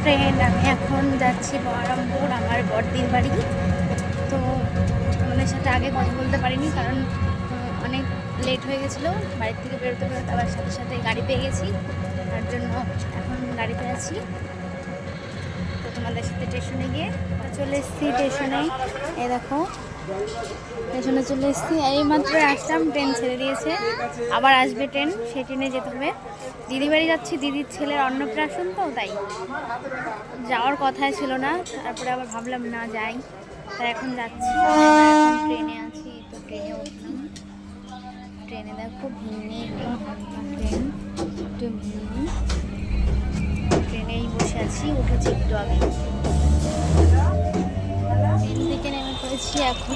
Friend, আমি এখন যাচ্ছি বহরমপুর আমার বড়দির বাড়ি। তো আমাদের সাথে আগে কথা বলতে পারিনি কারণ অনেক লেট হয়ে গেছিলো। বাড়ির থেকে বেরোতে বেরোতে আবার সাথে সাথে গাড়ি পেয়ে গেছি, তার জন্য এখন গাড়িতে আছি। তো তোমাদের সাথে স্টেশনে গিয়ে চলে এসেছি। স্টেশনে এই দেখো, স্টেশনে চলে এসেছি। এইমাত্র আসলাম, ট্রেন ছেড়ে দিয়েছে, আবার আসবে ট্রেন, সেই ট্রেনে যেতে হবে। দিদি বাড়ি যাচ্ছি, দিদির ছেলের অন্নপ্রাশন, তো তাই যাওয়ার কথাই ছিল না। তারপরে আবার ভাবলাম না যাই, তাই এখন যাচ্ছি। এখন ট্রেনে আছি, তো ট্রেনে উঠলাম। ট্রেনে দেখো ভিড়, একদম হালকা ট্রেন, একটু ভিড়। ট্রেনেই বসে আছি, উঠেছি একটু আগে। ট্রেন থেকে নেমে পড়েছি, এখন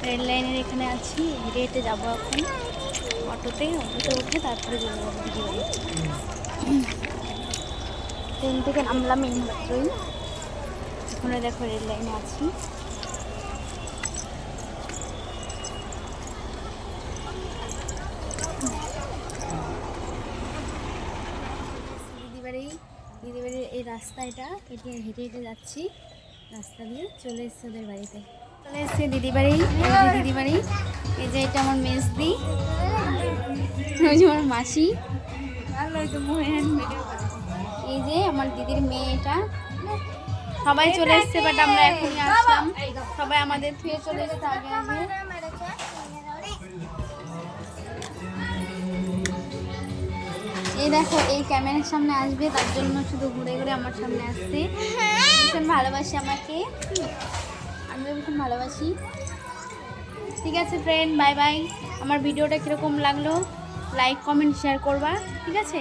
রেল লাইনের এখানে আছি। হেঁটে হেঁটে যাবো এখন অটোতে উঠে তারপরে যাবো দিদি বাড়ি। ট্রেন থেকে নামলাম এই মাত্রই, ওখানে দেখো রেল লাইনে আছি। দিদিবাড়ির এই রাস্তা, এটা হেঁটে হেঁটে যাচ্ছি, রাস্তা দিয়ে চলে এসছে ওদের বাড়িতে। চলে এসছে দিদিবাড়ি, দিদিবাড়ি। এই যে এটা আমার মেজদি, ওই যে আমার মাসি, এই যে আমার দিদির মেয়েটা। সবাই চলে এসছে, বাট আমরা এখনই আসলাম। সবাই আমাদের ফিরে চলে এসছে আগে আগে। এই দেখো, এই ক্যামেরার সামনে আসবে, তার জন্য শুধু ঘুরে ঘুরে আমার সামনে আসছে। ভীষণ ভালোবাসি আমাকে, আমিও ভীষণ ভালোবাসি। ঠিক আছে ফ্রেন্ড, বাই বাই। আমার ভিডিওটা কীরকম লাগলো লাইক কমেন্ট শেয়ার করবা, ঠিক আছে।